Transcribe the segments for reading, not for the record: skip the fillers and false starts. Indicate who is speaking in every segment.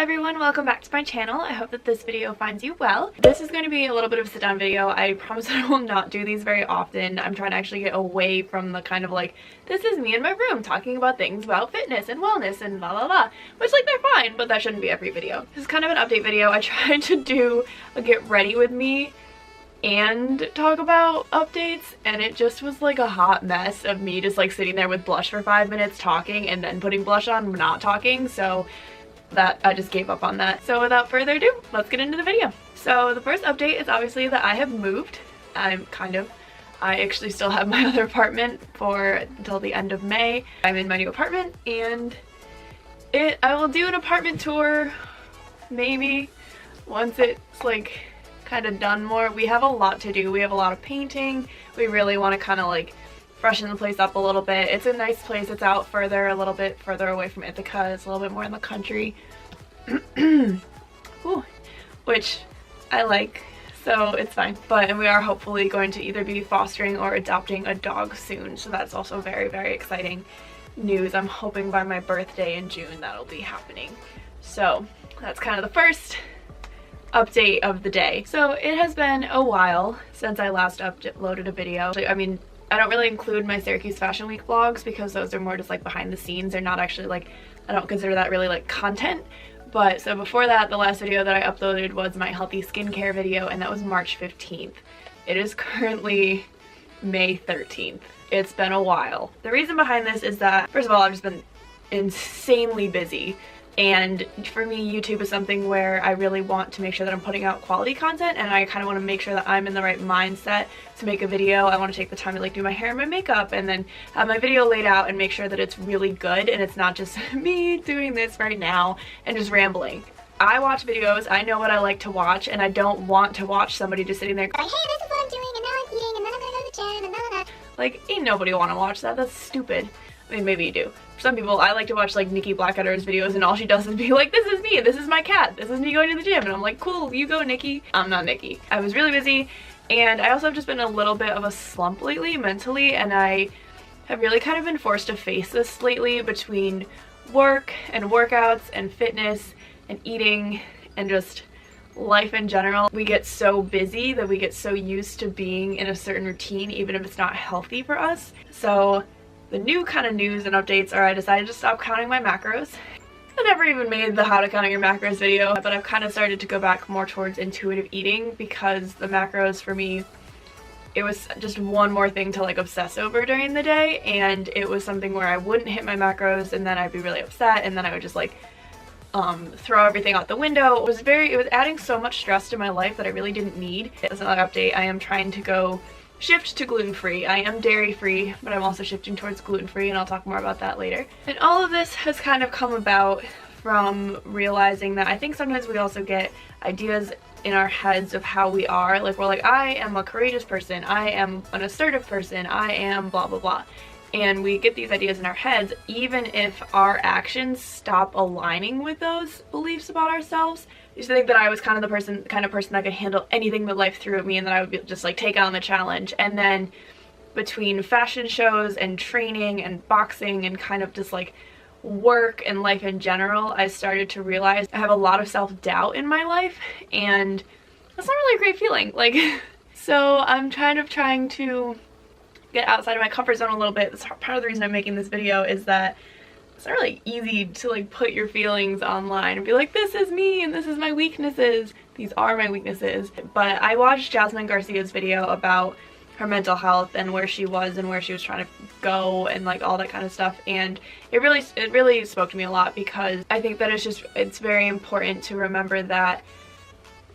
Speaker 1: everyone, welcome back to my channel. I hope that this video finds you well. This is going to be a little bit of a sit down video. I promise I will not do these very often. I'm trying to actually get away from the kind of like, this is me in my room talking about things about fitness and wellness and la la la, which like they're fine, but that shouldn't be every video. This is kind of an update video. I tried to do a get ready with me and talk about updates, and it just was like a hot mess of me just like sitting there with blush for 5 minutes talking and then putting blush on not talking, so that I just gave up on that. So without further ado, let's get into the video. So the first update is obviously that I have moved. I actually still have my other apartment until the end of May. I'm in my new apartment, and I will do an apartment tour maybe once it's like kind of done more. We have a lot to do. We have a lot of painting. We really want to kind of like freshen the place up a little bit. It's a nice place. It's out further, a little bit further away from Ithaca. It's a little bit more in the country. Ooh, which I like, so it's fine. And we are hopefully going to either be fostering or adopting a dog soon, so that's also very, very exciting news. I'm hoping by my birthday in June that'll be happening. So that's kind of the first update of the day. So it has been a while since I last uploaded a video. I mean, I don't really include my Syracuse Fashion Week vlogs because those are more just like behind the scenes. They're not actually like, I don't consider that really like content. But so before that, the last video that I uploaded was my healthy skincare video, and that was March 15th. It is currently May 13th. It's been a while. The reason behind this is that, first of all, I've just been insanely busy. And for me, YouTube is something where I really want to make sure that I'm putting out quality content, and I kind of want to make sure that I'm in the right mindset to make a video. I want to take the time to like do my hair and my makeup and then have my video laid out and make sure that it's really good and it's not just me doing this right now and just rambling. I watch videos, I know what I like to watch, and I don't want to watch somebody just sitting there going, hey, this is what I'm doing, and now I'm eating, and then I'm gonna go to the gym, and then like, ain't nobody want to watch that. That's stupid. I mean, maybe you do. For some people, I like to watch like Nikki Blackadder's videos, and all she does is be like, this is me, this is my cat, this is me going to the gym, and I'm like, cool, you go, Nikki. I'm not Nikki. I was really busy, and I also have just been a little bit of a slump lately mentally, and I have really kind of been forced to face this lately between work and workouts and fitness and eating and just life in general. We get so busy that we get so used to being in a certain routine, even if it's not healthy for us. So the new kind of news and updates are I decided to stop counting my macros. I never even made the how to count your macros video, but I've kind of started to go back more towards intuitive eating because the macros for me, it was just one more thing to like obsess over during the day, and it was something where I wouldn't hit my macros and then I'd be really upset, and then I would just like throw everything out the window. It was adding so much stress to my life that I really didn't need. As another update, I am trying to shift to gluten-free. I am dairy-free, but I'm also shifting towards gluten-free, and I'll talk more about that later. And all of this has kind of come about from realizing that I think sometimes we also get ideas in our heads of how we are. Like, we're like, I am a courageous person, I am an assertive person, I am blah blah blah. And we get these ideas in our heads even if our actions stop aligning with those beliefs about ourselves. I used to think that I was kind of the kind of person that could handle anything that life threw at me, and that I would just like take on the challenge. And then between fashion shows and training and boxing and kind of just like work and life in general, I started to realize I have a lot of self-doubt in my life, and that's not really a great feeling. Like, so I'm kind of trying to get outside of my comfort zone a little bit. That's part of the reason I'm making this video, is that it's not really easy to like put your feelings online and be like, this is me and this is my weaknesses. These are my weaknesses. But I watched Jasmine Garcia's video about her mental health and where she was and where she was trying to go and like all that kind of stuff, and it really spoke to me a lot, because I think that it's very important to remember that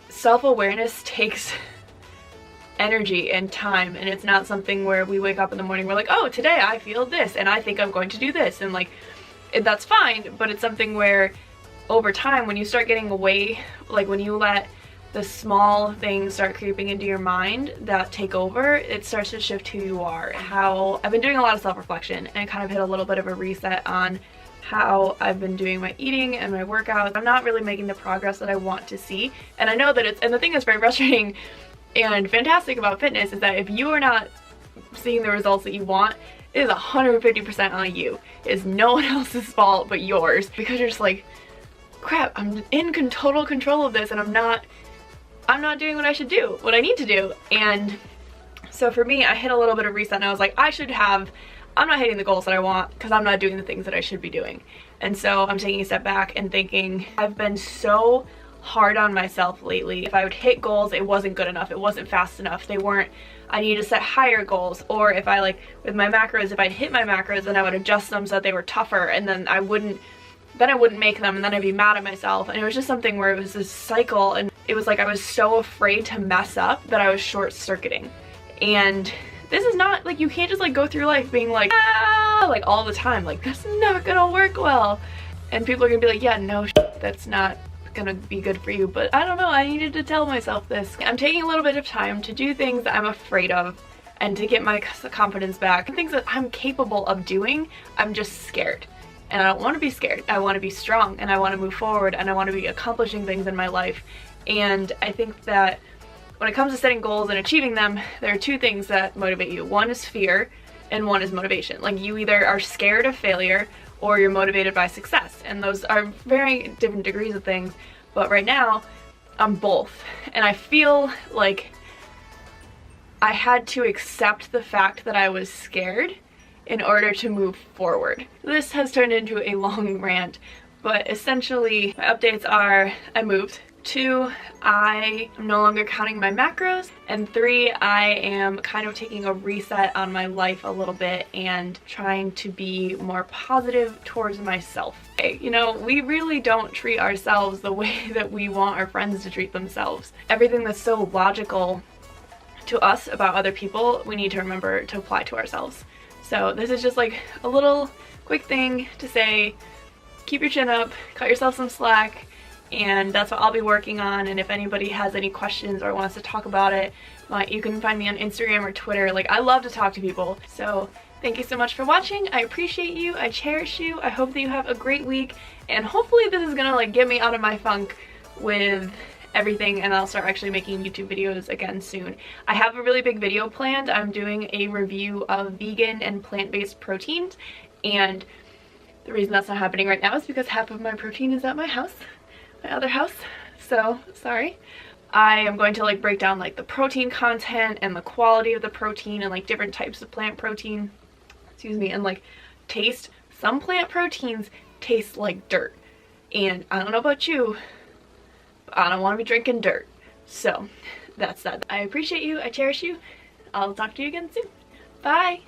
Speaker 1: self-awareness takes energy and time, and it's not something where we wake up in the morning, we're like, oh, today I feel this and I think I'm going to do this, and like that's fine. But it's something where over time, when you start getting away, like when you let the small things start creeping into your mind that take over, it starts to shift who you are. How I've been doing a lot of self-reflection and kind of hit a little bit of a reset on how I've been doing my eating and my workouts. I'm not really making the progress that I want to see, and I know that and the thing that's very frustrating and fantastic about fitness is that if you are not seeing the results that you want, it is 150% on you. It is no one else's fault but yours, because you're just like, crap, I'm in total control of this and I'm not doing what I should do, what I need to do. And so for me, I hit a little bit of reset and I was like, I'm not hitting the goals that I want because I'm not doing the things that I should be doing. And so I'm taking a step back and thinking, I've been so hard on myself lately. If I would hit goals, it wasn't good enough, it wasn't fast enough, I needed to set higher goals. Or if I with my macros, if I'd hit my macros, then I would adjust them so that they were tougher, and then I wouldn't make them, and then I'd be mad at myself. And it was just something where it was this cycle, and it was like I was so afraid to mess up that I was short-circuiting. And this is not, you can't just go through life being all the time, that's not gonna work well. And people are gonna be like, yeah, no, that's not gonna be good for you. But I don't know, I needed to tell myself this. I'm taking a little bit of time to do things that I'm afraid of and to get my confidence back. Things that I'm capable of doing, I'm just scared. And I don't want to be scared. I want to be strong, and I want to move forward, and I want to be accomplishing things in my life. And I think that when it comes to setting goals and achieving them, there are two things that motivate you. One is fear, and one is motivation. You either are scared of failure or you're motivated by success. And those are very different degrees of things. But right now, I'm both. And I feel like I had to accept the fact that I was scared in order to move forward. This has turned into a long rant, but essentially my updates are: I moved. 2, I am no longer counting my macros. And 3, I am kind of taking a reset on my life a little bit and trying to be more positive towards myself. You know, we really don't treat ourselves the way that we want our friends to treat themselves. Everything that's so logical to us about other people, we need to remember to apply to ourselves. So this is just a little quick thing to say, keep your chin up, cut yourself some slack, and that's what I'll be working on. And if anybody has any questions or wants to talk about it, you can find me on Instagram or Twitter. I love to talk to people. So thank you so much for watching. I appreciate you. I cherish you. I hope that you have a great week, and hopefully this is gonna get me out of my funk with everything, and I'll start actually making YouTube videos again soon. I have a really big video planned. I'm doing a review of vegan and plant-based proteins, and the reason that's not happening right now is because half of my protein is at my house, my other house, so sorry. I am going to break down the protein content and the quality of the protein and different types of plant protein, excuse me, and taste. Some plant proteins taste like dirt, and I don't know about you, I don't want to be drinking dirt. So that's that. I appreciate you. I cherish you. I'll talk to you again soon. Bye.